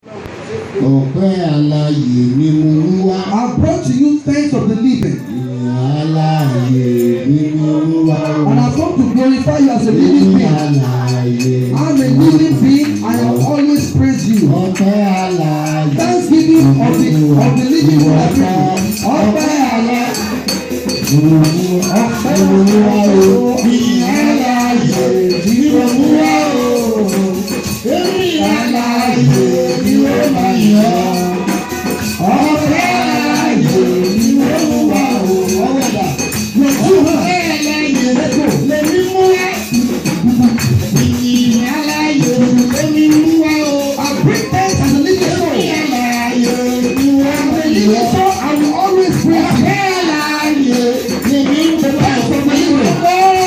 Ọpẹ́ alààyè ni mo mú wá. I brought to you thanks of the living. Alààyè ni mo mú wá. And I come to glorify you as a living being. Alààyè. I'm a living being. I will always praise you. Ọpẹ́ alààyè. Thanksgiving of the living for everything. Ọpẹ́ alààyè. Ọpẹ́ alààyè ni mo mú wá o. Èmi alààyè ni ó máa yọ. Ọpẹ́ alààyè ni mo mú wá o. Ọwọ́dà. Ọpẹ́ alààyè lèmi mú wá. Èmi alààyè lèmi mú wá o. I bring thanks as a living soul. Èmi alààyè ni ó máa yọ. So I will always praise you. Ọpẹ́ alààyè lèmi mú wá o.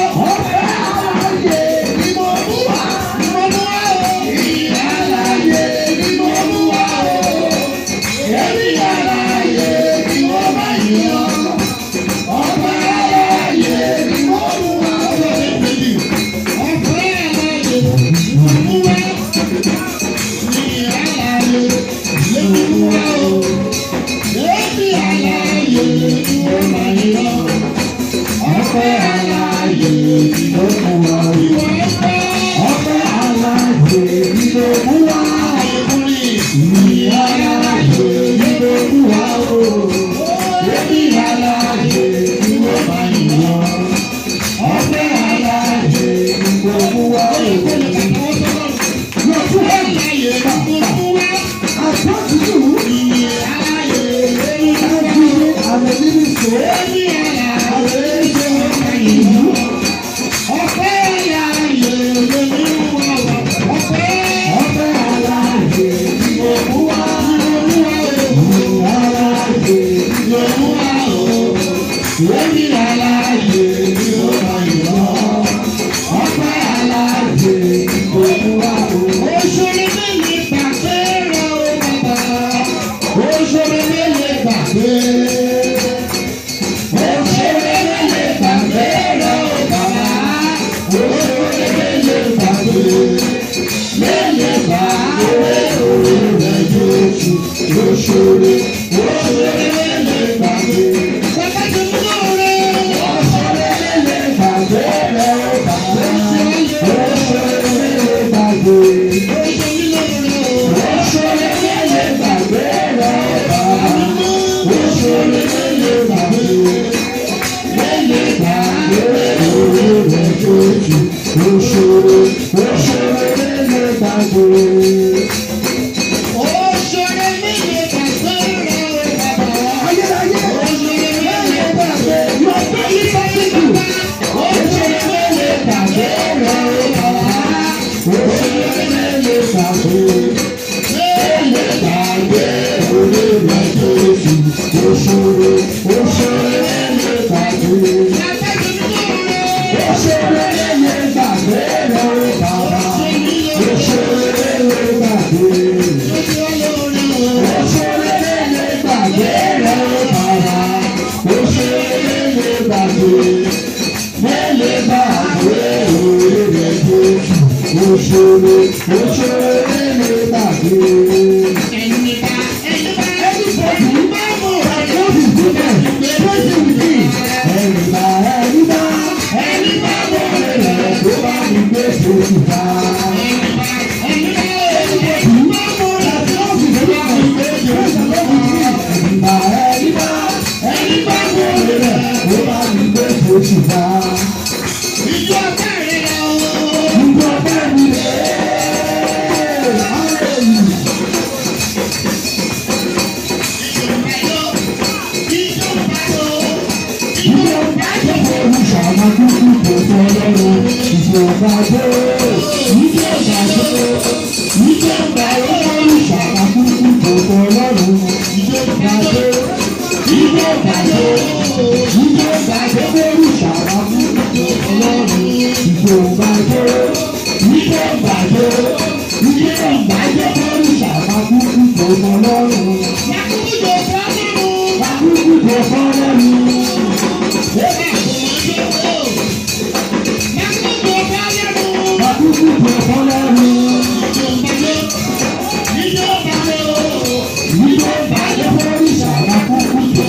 Ìjọba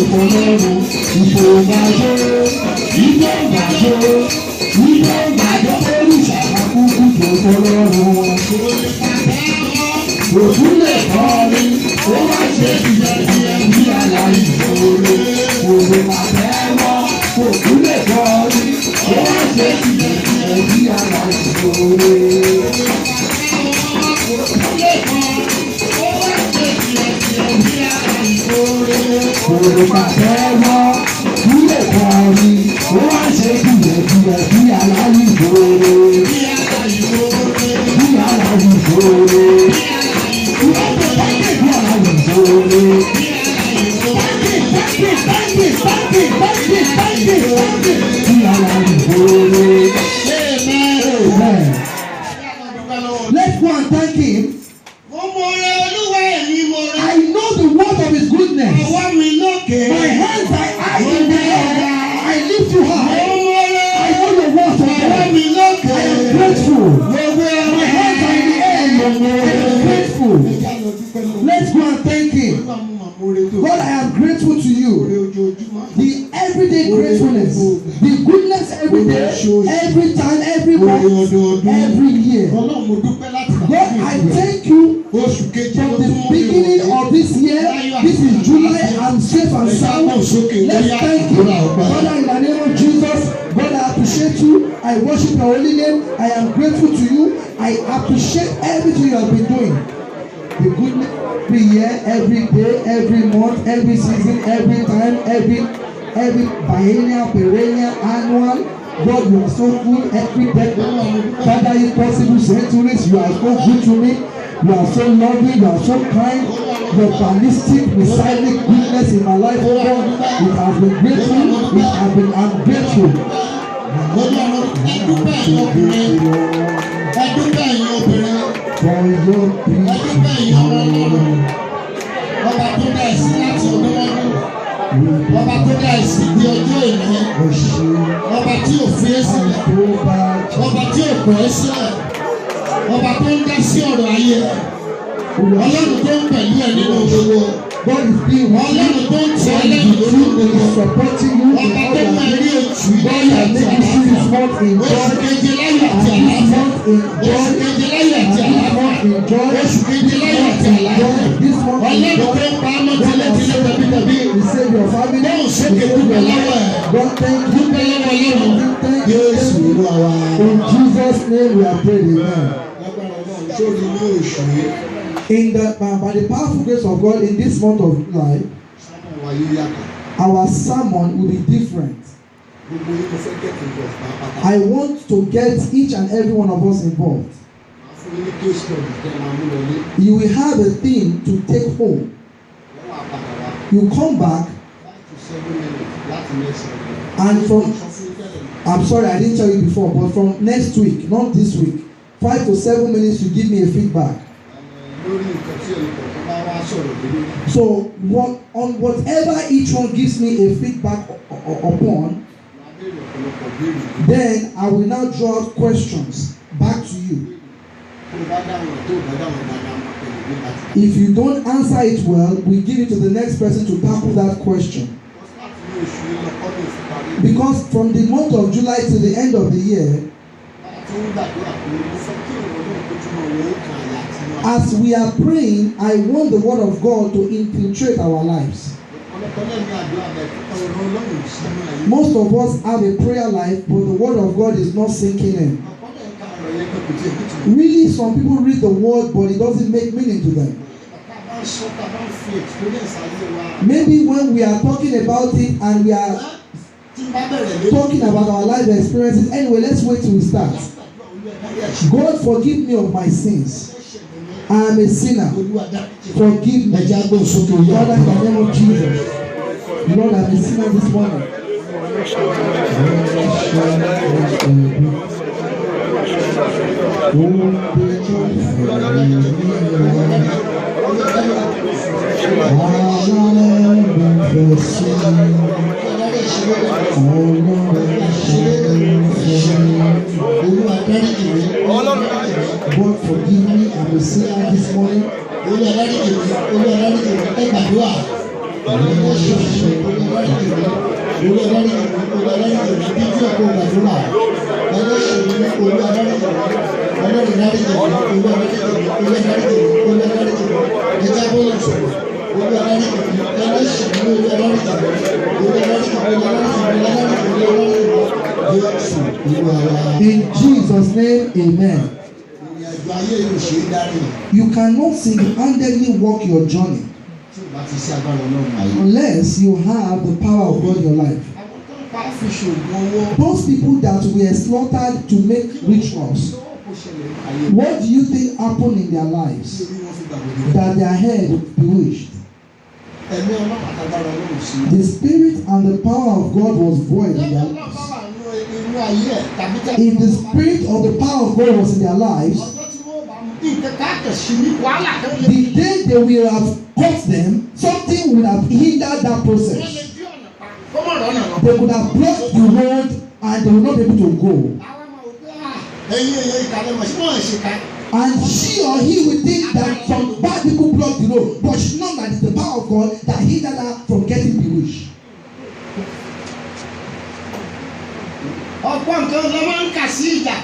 fọlọ́run ìfowópamọ́ ìfowópamọ́ oríṣàkà kúkú tó fọlọ́run. Òtún lè kọ́ ni ó wá ṣe ìyẹ̀díyẹ̀ bí àlàyé ìfowópamọ́. Òtún lè kọ́ ni ó wá ṣe ìyẹ̀díyẹ̀ bí àlàyé ìfowópamọ́. Olùpàtẹ́wọ́ ilé kọrin ó wá ṣe kìlẹ̀kìlẹ̀ bí aláyí ìgbòho. Bí aláyí ìgbòho. Bí aláyí ìgbòho. Let's go and thank him. I know the word of his goodness. My hands are high in the air. I lift you high. I know the word of God. I am grateful. My hands are in the air. I am grateful. Let's go and thank him. God, I am grateful to you. The everyday gratefulness, the goodness every day, every time, every month, every year. God, I thank you from the beginning of this year. This is July. I'm safe and sound. Let's thank you. Father, in the name of Jesus, God, I appreciate you. I worship your holy name. I am grateful to you. I appreciate everything you have been doing. The goodness every year, every day, every month, every season, every time, every biennial, perennial, annual. God, you are so good every day. Father, if possible centuries, you are so good to me. You are so loving, you are so kind. Your ballistic, missiling goodness in my life, oh God, it has been grateful, it has been ungrateful. For your Ọba tó dá ẹ̀sìn láti ọdún ọdún. Ọba tó dá ẹ̀sìn di ọjọ́ ìní. Ọba tí ò fi é sílẹ̀. Ọba tí ò kọ̀ ẹ́ sílẹ̀. Ọba tó ń dá sí ọ̀rọ̀ ayé. Ọlọ́run tó ń pẹ̀lú ẹ̀ nínú gbogbo. God is being one. Ọlọ́run tó ń tẹ ẹlẹ́yìn lórí gbogbo. Supporting you. Ọba tó máa rí oṣù ìdáyà àti àlàáfíà. Oṣù keje láyọ̀ àti àlàáfíà. Oṣù keje láyọ̀ àti àlàáfíà. Oṣù keje láyọ̀ àti àlàáfíà. Ọlọ́run tó ń pa ọmọ tẹ́lẹ̀tẹ́lẹ̀ tẹ̀bítẹ̀bí. Bẹ́ẹ̀ sókè dúpẹ́ lọ́wọ́ ẹ̀. Dúpẹ́ lọ́wọ́ Ọlọ́run. Jésù ìlú àwa. In Jesus' name we are praying. Amen. In the by the powerful grace of God in this month of July, our sermon will be different. I want to get each and every one of us involved. You will have a thing to take home. You come back and from, I'm sorry I didn't tell you before, but from next week, not this week, 5 to 7 minutes you give me a feedback. So on whatever each one gives me a feedback upon, then I will now draw out questions back to you. If you don't answer it well, we give it to the next person to tackle that question. Because from the month of July to the end of the year, as we are praying, I want the word of God to infiltrate our lives. Most of us have a prayer life, but the word of God is not sinking in. Really, some people read the word, but it doesn't make meaning to them. Maybe when we are talking about it and we are talking about our life experiences, anyway, let's wait till we start. God, forgive me of my sins. I am a sinner. Forgive me. Father, in the name of Jesus. Lord, I am a sinner this morning. God, forgive me. I'm a sinner this morning. In Jesus' name, amen. You cannot single-handedly walk your journey unless you have the power of God in your life. Those people that were slaughtered to make rituals, what do you think happened in their lives? That their head bewitched. The spirit and the power of God was void in their lives. If the spirit of the power of God was in their lives, the day they will have caught them, something would have hindered that process. They would have blocked the road and they would not be able to go. And she or he would think that some bad people block the road, but she knows that it's the power of God that hindered her from getting bewitched. Ọ̀pọ̀ nǹkan ló máa ń kà sí ìjà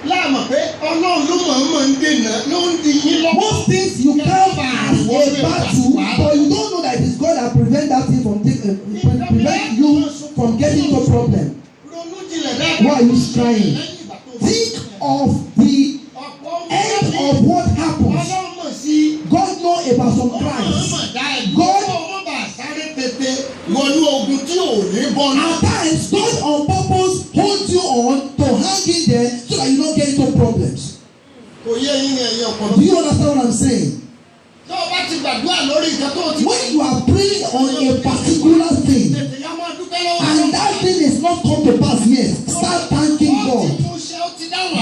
láàmú pé Ọlọ́run ló mọ̀ ń dènà ló ń di yín lọ́wọ́. Most things you can't as a battle, but you don't know that it is God that prevent that thing from prevent you from getting the problem. Why are you crying? Think of the end of what happens. God knows about some crimes. God at times, God on purpose holds you on to hang in there so that you don't get into problems. Do you understand what I'm saying? When you are praying on a particular thing and that thing is not come to pass yet, start thanking God.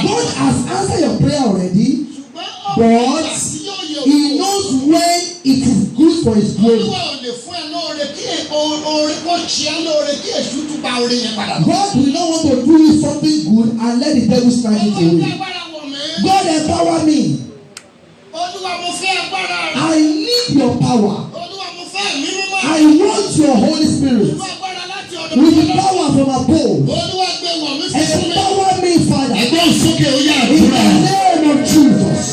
God has answered your prayer already, but He knows when it is good for His glory. God will not want to do something good and let the devil snatch it away. God empower me. I need your power. I want your Holy Spirit with the power from above. Empower me, Father. In the name of Jesus.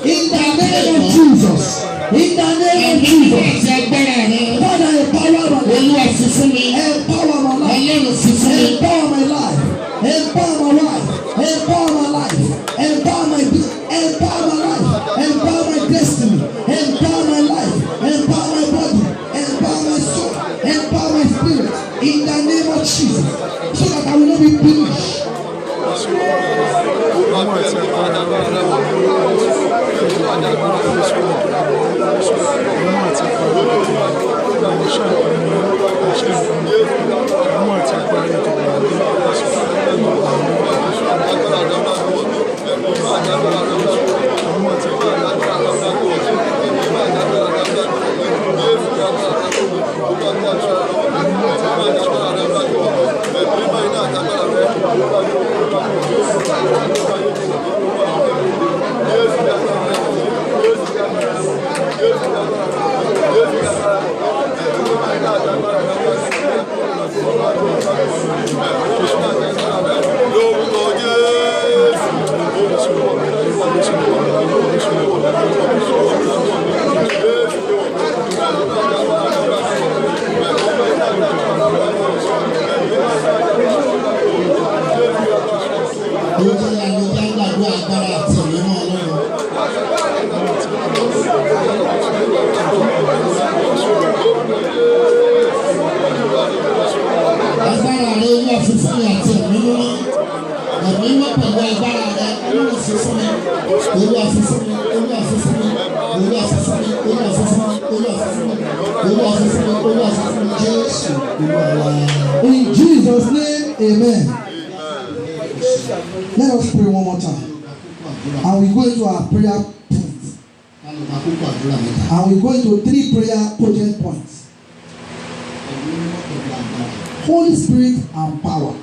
In the name of Jesus. In the name of Jesus. Father, empower my life. Empower my life. Empower my life. Empower my life. Empower my life. Empower my business. Empower my life. Empower my destiny. Empower my life. Empower my body. Empower my soul. Empower my spirit. In the name of Jesus. So that I will not be punished. In Jesus' name, amen. Let us pray one more time. And we go into our prayer points. And we go into 3 prayer project points. Holy Spirit and power.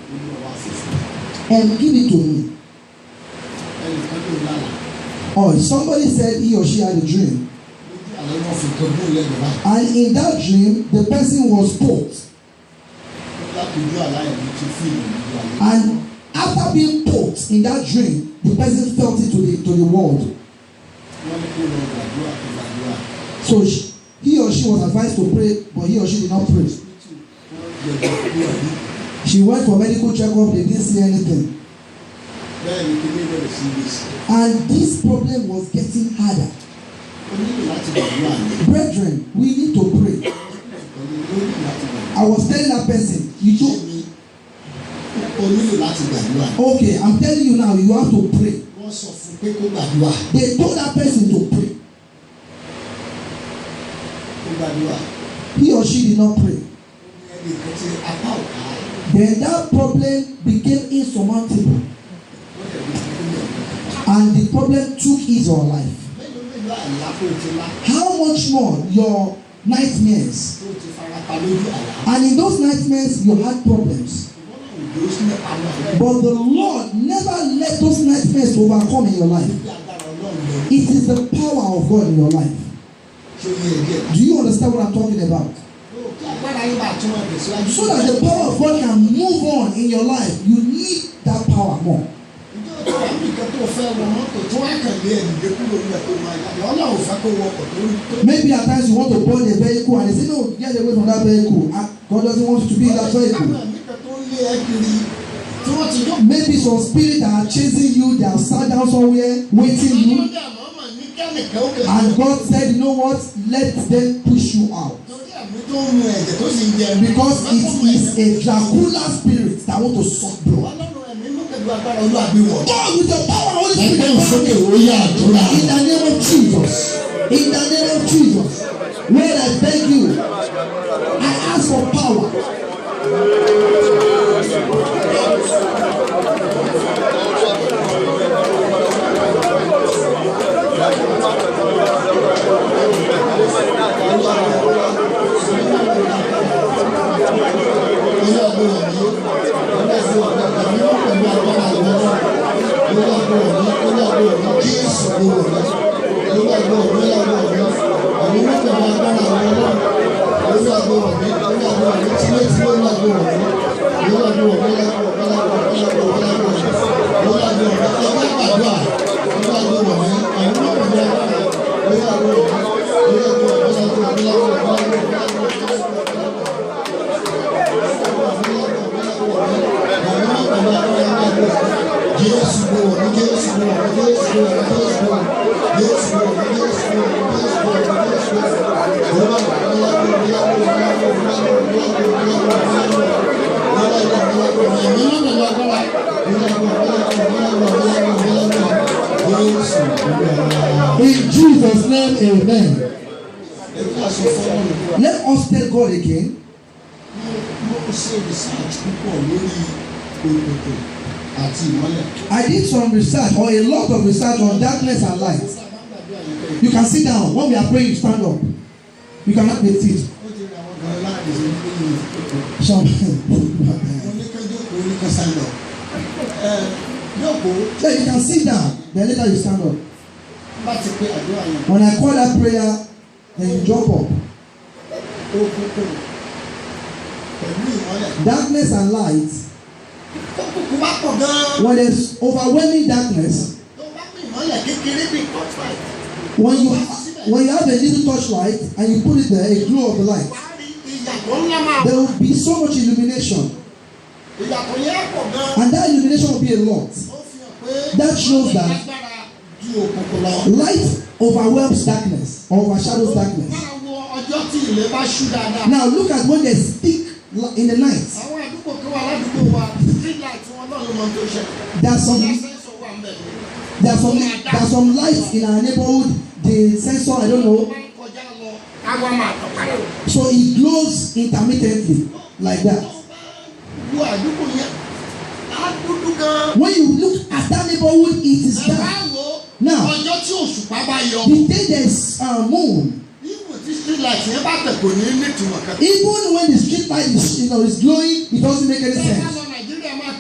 And give it to me. Oh, somebody said he or she had a dream And in that dream, the person was poked. And after being poked in that dream, the person felt it to the world. So he or she was advised to pray, but he or she did not pray. She went for medical checkup, they didn't see anything. And this problem was getting harder. Brethren, we need to pray. I was telling that person, you don't. Okay, I'm telling you now, you have to pray. They told that person to pray. He or she did not pray. Then that problem became insurmountable. And the problem took his or her life. How much more your nightmares? And in those nightmares, you had problems. But the Lord never let those nightmares overcome in your life. It is the power of God in your life. Do you understand what I'm talking about? So that the power of God can move on in your life, you need that power more. Maybe at times you want to board a vehicle and they say, no, get away from that vehicle. God doesn't want you to be in that vehicle. Maybe some spirits that are chasing you, they have sat down somewhere, waiting you. And God said, you know what? Let them push you out. Because it is a Dracula spirit that want to suck blood. God with the power of the Holy Spirit. In the name of Jesus. In the name of Jesus. Lord, I beg you. I ask for power. In Jesus' name, amen. Let us tell God again. I did some research or a lot of research on darkness and light. You can sit down. When we are praying, you stand up. You cannot be seated. So you can sit down. Then later you stand up. When I call that prayer, then you jump up. Darkness and light. When there's overwhelming darkness, when you have a little torchlight and you put it there, a glow of the light, there will be so much illumination. And that illumination will be a lot. That shows that light overwhelms darkness or overshadows darkness. Now look at when there's thick in the night. There's some lights in our neighborhood. The sensor, I don't know. So it glows intermittently like that. When you look at that neighborhood, it is dark. Now, the day there's moon, even when the street light is glowing, it doesn't make any sense.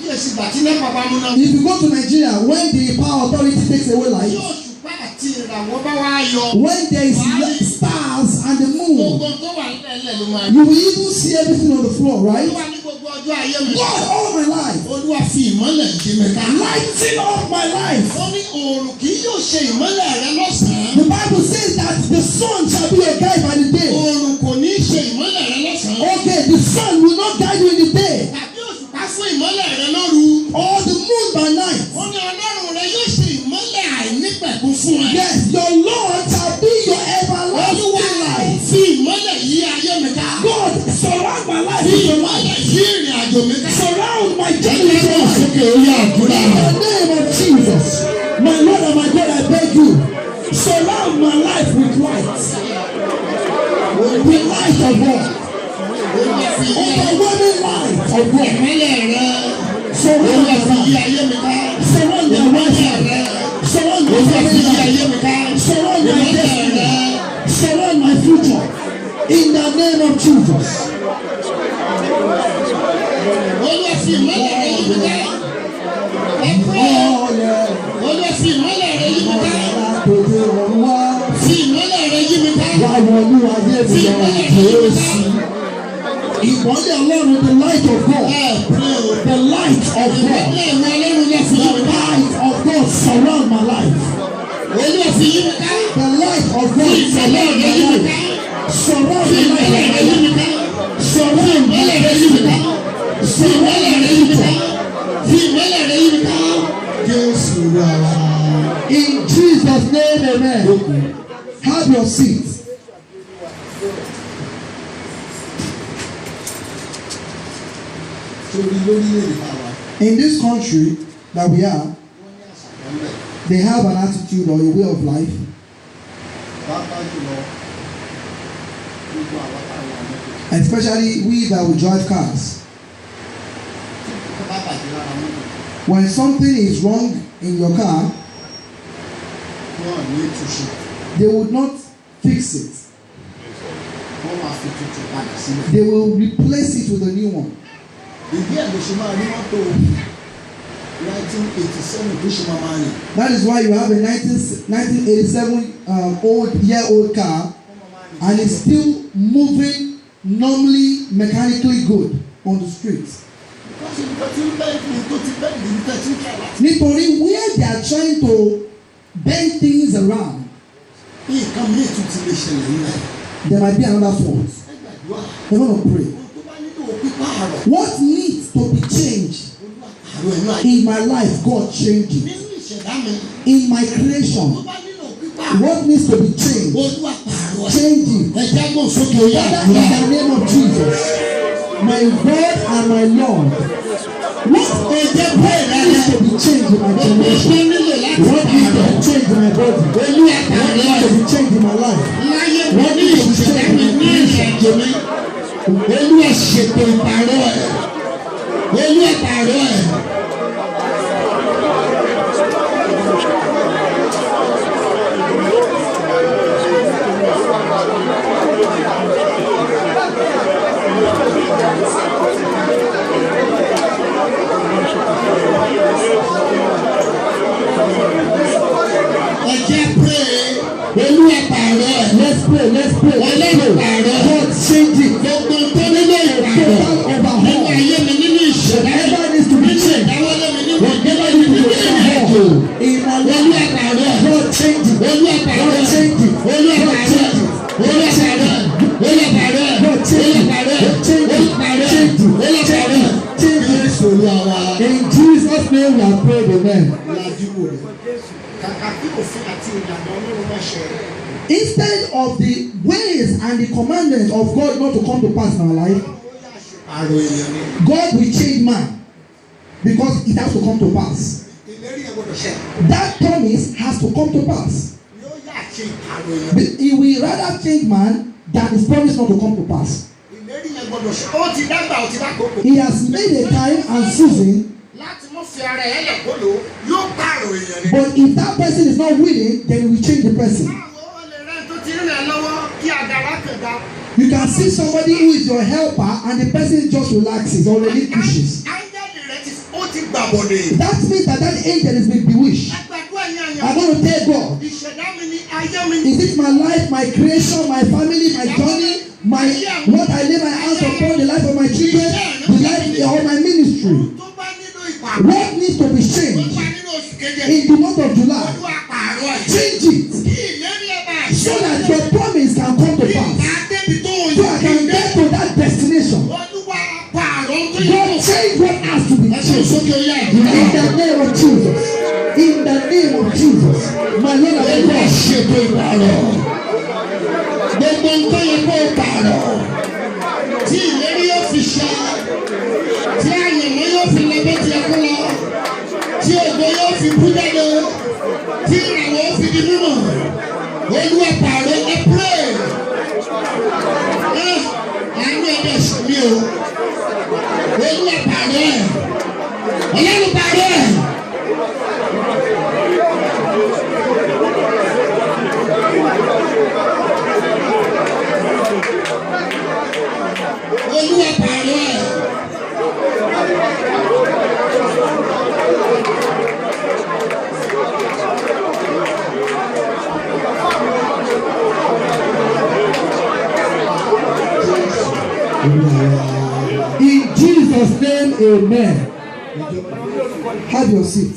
If you go to Nigeria, when the power authority takes away light, when there is star Gbogbo tó wà nílẹ̀ ló máa You will even see everything on the floor, right? Olúwa ní gbogbo ọjọ́ ayé mi. God, all my life. Olúwa fi ìmọ́lẹ̀ jí mi ká. Lighting up my life. Ó ní oòrùn kì yóò ṣe ìmọ́lẹ̀ rẹ lọ́sàn-án. The Bible says that the sun shall be a guide by the day. Oòrùn kò ní ṣe ìmọ́lẹ̀ rẹ lọ́sàn-án. Okay, the sun will not guide you in the day. Tàbí òṣùpá fún ìmọ́lẹ̀ rẹ lóru. Or the moon by night. Ó ní Ọlọ́run rẹ yóò ṣe ìmọ́lẹ̀ àìnípẹ̀kun fún ẹ. Yes, your Lord shall be your everlasting light. Fi ìmọ́lẹ̀ yí ayé mi ká. God, surround my life Fi with your ìmọ́lẹ̀ light. yí ìrìn àjò mi ká. Surround my journey with your light. Sókè orí àdúrà. In the name of Jesus, my Lord and my God, I beg you, surround my life with light. The light of God. Overwhelming light of God. Ìmọ́lẹ̀ rẹ. Surround my Olúwa fi yí life. ayé mi ká. Surround my wife. Surround my Olúwa fi yí family. ayé mi ká. Surround my Ìmọ́lẹ̀ destiny. rẹ. Surround my future. In the name of Jesus. Olúwa fi ìmọ́lẹ̀ rẹ yí mi ká. Ẹ pray. Oh, yeah. Olúwa fi ìmọ́lẹ̀ rẹ yí mi ká. Látòdì ọ̀run wá. Fi ìmọ́lẹ̀ rẹ yí mi ká. Wá wọnú ayé mi lọ Jésù. Ìmọ́lẹ̀ Ọlọ́run, the light of God. Ẹ pray o. The light of God. Ìmọ́lẹ̀ ìmọ̀ Ọlọ́run lọ fi yí The mi ká. light of God surround my life. Olúwa fi yí mi ká. The light of Fi God ìmọ́lẹ̀ surround rẹ my yí mi life. ká. Surround Fi the ìmọ́lẹ̀ light rẹ of yí mi God. ká. Surround my Ìmọ́lẹ̀ rẹ life. yí mi ká. Fi ìmọ́lẹ̀ rẹ yí mi ká. Fi ìmọ́lẹ̀ rẹ yí mi ká. Jésù rà wá. In Jesus' name, amen. Have your seat. Torí lórílẹ̀-èdè náà wá. In this country that we are, they have an attitude or a way of life. Pàápàá jùlọ gbogbo àwọn táwọn ọmọ Especially we that will drive cars. tó bá bàjẹ́ lára mọ́tò When something is wrong in your car, wọn ní ìtúnṣe they would not fix it. wọ́n máa fi tuntun padà sílẹ̀. They will replace it with a new one. Ìdí ẹ̀ ló ṣe máa rí mọ́tò 1987 tó ṣe máa rìn. That is why you have a 1987 old car and it's still moving normally mechanically good on the street. Nítorí where they are trying to bend things around, Nǹkan míì tún ti lè ṣẹlẹ̀ nílẹ̀. there might be another fault. Ẹ gbàdúrà. They're going to pray. Ohun tó bá nílò pípààrọ̀. What needs to be changed Olúwa pààrọ̀ ẹ̀nu àyè. in my life, God change it. Nínú ìṣẹ̀dá mi. In my Tó creation, bá nílò pípààrọ̀. what needs to be changed, Olúwa pààrọ̀ ẹ̀. change it. Ẹ jágbọ́n sókè oyè Father, àdúrà. in the name of Jesus, my God and my Lord, what needs to be changed in my generation? What needs to be changed in my body? What needs to be changed in my life? Láyé mo ní ìṣẹ̀dá mi ní ìrìnàjò mi. Olúwa ṣètò ìpààrọ̀ ẹ̀. Olúwa pààrọ̀ ẹ̀. Ẹ jẹ́ pray. Olúwa pààrọ̀ ẹ̀. Let's pray, let's pray. Ọlọ́run pààrọ̀ ẹ̀. God change it. Gbogbo tó nílò ìpààrọ̀. Nínú ayé mi nínú ìṣẹ̀dá. Whatever needs to be changed, Ìdáwọ́lé mi nínú whatever needs to be ìrìnàjò. changed in my Olúwa life, pààrọ̀ ẹ̀. God change it. Olúwa pààrọ̀ God ẹ̀. change it. Olúwa God pààrọ̀ ẹ̀. change it. Olúwa pààrọ̀ ẹ̀. Olúwa pààrọ̀ ẹ̀. God change it. God change it. Change it. Change it. Change it. Jésù Olúwa wa. In Jesus' name we have prayed, amen. Ládùúgbò rẹ̀. Kàkà kí òfin àti ìlànà Ọlọ́run má ṣe. Instead of the ways and the commandments of God not to come to pass in our life, Àrò èèyàn ni. God will change man because it has to come to pass. Ìlérí ẹ̀ gbọ́dọ̀ ṣẹ. That promise has to come to pass. Yóò yà ṣe àrò èèyàn. But he will rather change man than his promise not to come to pass. Ìlérí ẹ̀ gbọ́dọ̀ ṣẹ. Ó ti dàgbà ó ti dákòókò. He has made a time and season, Láti mú fi ara ẹ̀ lẹ̀ kó lò ó, yóò pààrọ̀ èèyàn ni. but if that person is not willing, then he will change the person. Báwo o lè rẹ́ tó ti rìn ẹ́ lọ́wọ́ kí àgàrà kẹ̀dá? You can see somebody who is your helper and the person just relaxes or relinquishes. Áńgẹ́lì rẹ̀ ó ti gbàbọ̀dè. That means that that angel is being bewitched. Ẹgbẹ̀dún ẹ̀yàn I'm yẹn. going to tell God, Ìṣẹ̀dá mi ni ayé mi. is it my life, my creation, my family, my journey? what I lay my hands upon, the life of my children, the life of my ministry. What needs to be changed in the month of July? Change it so that your promise can come to pass. So I can get to that destination. God change what has to be changed. In the name of Jesus. In the name of Jesus. My Lord and my God. Gbogbo nǹkan yẹn kó pààrọ̀ tí ìlérí yóò fi ṣẹ tí àyẹ̀mọ́ yóò fi lọ bó ti yẹ kó lọ tí ògo yóò fi bú jáde tí ìràwọ̀ yóò fi di mímọ̀ Olúwa pààrọ̀ ẹ pray àánú ẹ̀dẹ̀ sùn mí o Olúwa pààrọ̀ ẹ̀ Ọlọ́run pààrọ̀ ẹ̀. Olúwa pààrọ̀ ẹ̀. In Jesus' name, amen. Have your seat.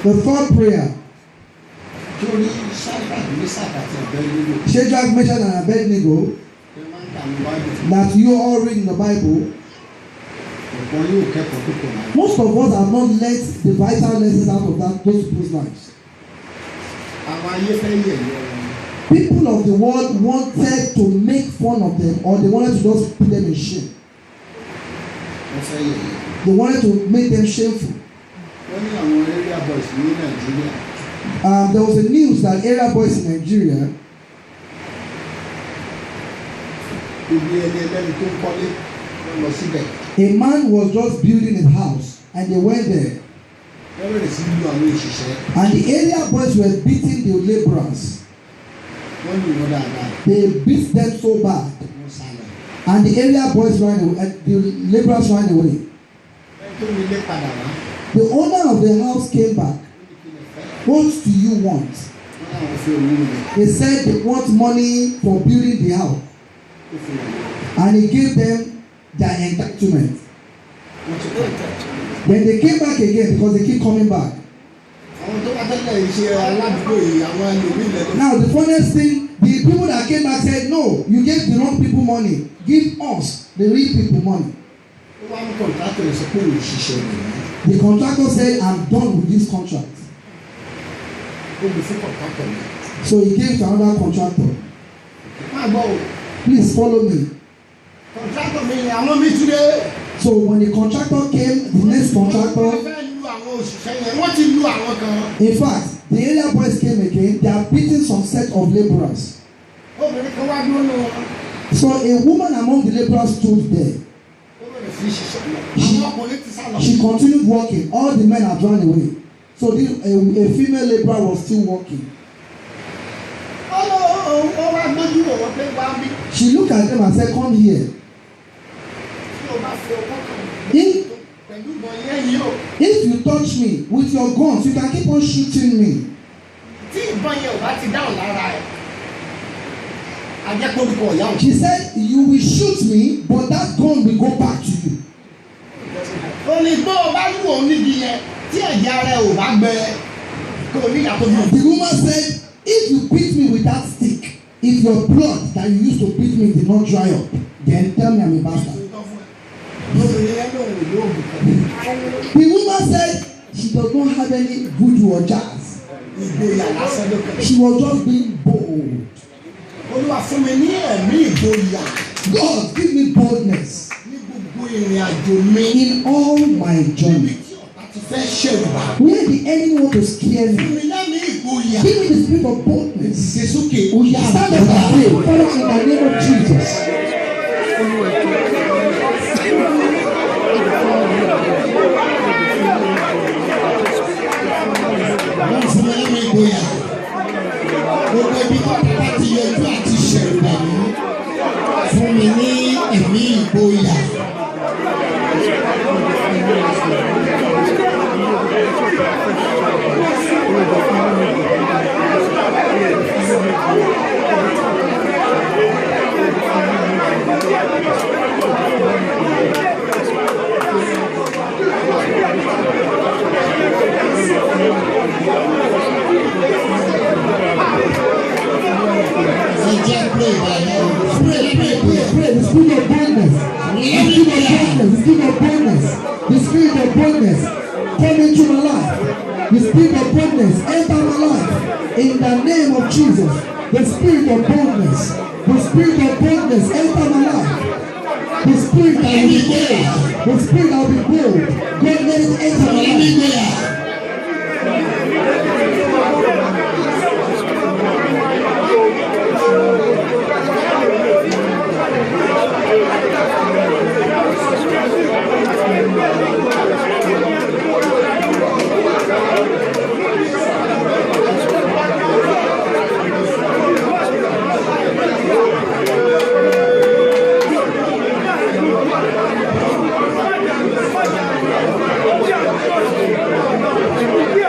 The third prayer. Shadrach, Meshach, and Abednego, that you all read in the Bible. Most of us have not learned the vital lessons out of those people's lives. People of the world wanted to make fun of them, or they wanted to just put them in shame. They wanted to make them shameful. There was a news that area boys in Nigeria, a man was just building a house and they went there, and the area boys were beating the laborers. They beat them so bad, and the area boys ran away, and the laborers ran away. The owner of the house came back. What do you want? They said they want money for building the house, and he gave them their entitlement. Then they came back again because they keep coming back. Now the funniest thing, the people that came back said, no, you gave the wrong people money. Give us the real people money. The contractor said, I'm done with this contract. So he gave to another contractor. Please follow me. So when the contractor came, the next contractor, in fact, the area boys came again. They are beating some set of laborers. So a woman among the laborers stood there. She continued walking. All the men had run away. So a female laborer was still walking. She looked at them and said, come here. If you touch me with your guns, you can keep on shooting me. She said, you will shoot me, but that gun will go back to you. The woman said, if you beat me with that stick, if your blood that you used to beat me did not dry up, then tell me I'm a bastard. The woman said she does not have any voodoo or jazz. She was just being bold. God, give me boldness in all my journey. Where the enemy want to scare me, give me the spirit of boldness. Stand up and pray. Father, in the name of Jesus. Gbogbo ibi tó bá ti yọjú àti ṣẹ̀rù dànù fún mi ní ẹ̀mí ìgboyà. The spirit of boldness. The spirit of boldness. The spirit of boldness. Come into my life. The spirit of boldness enter my life. In the name of Jesus. The spirit of boldness. The spirit of boldness enter my life. The spirit that will be bold. The spirit that will be bold. God let it enter my life.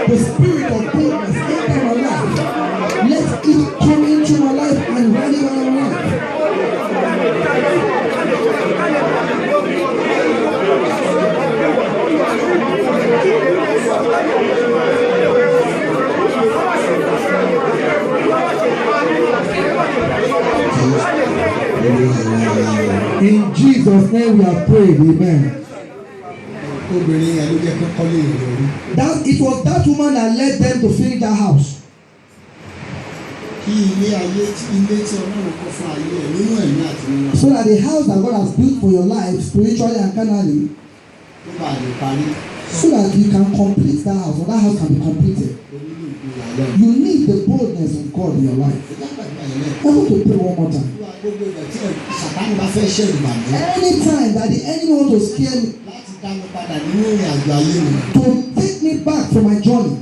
The spirit of boldness enter my life. Let it come into my life and run in my life. In Jesus' name we have prayed, amen. That it was that woman that led them to finish that house. So that the house that God has built for your life, spiritually and carnally, so that you can complete that house, or that house can be completed. You need the boldness of God in your life. I want to pray one more time. Anytime that the enemy wants to scare me, to take me back from my journey,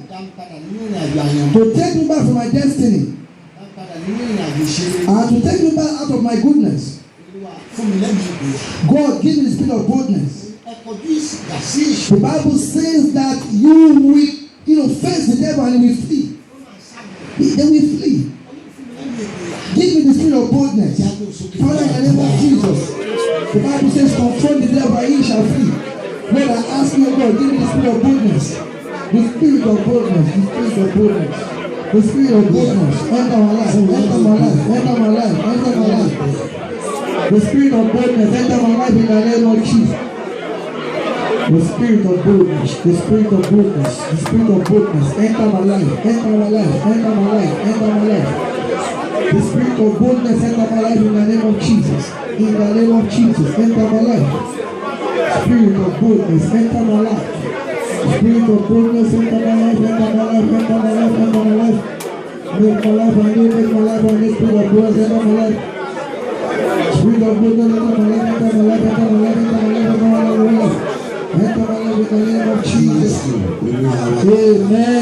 to take me back from my destiny, and to take me back out of my goodness, God give me the spirit of boldness. The Bible says that you will face the devil and he will flee. They will flee. Give me the spirit of boldness. Father, in the name of Jesus. The Bible says, confront the devil and he shall flee. Lord, I ask you, God, give me the spirit of boldness. The spirit of boldness. The spirit of boldness. The spirit of boldness. Enter my life. Enter my life. Enter my life. Enter my life. The spirit of boldness. Enter my life in the name of Jesus. The spirit of boldness. The spirit of boldness. The spirit of boldness. Enter my life. Enter my life. Enter my life. Enter my life. The spirit of boldness enter my life in the name of Jesus. In the name of Jesus, enter my life. Spirit of boldness enter my life. Spirit of boldness enter my life. Enter my life. Enter my life. Enter my life. Make my life anew. Make my life anew. Spirit of boldness enter my life. Spirit of boldness enter my life. Enter my life. Enter my life. Enter my life. Enter my life. Enter my life in the name of Jesus. Amen.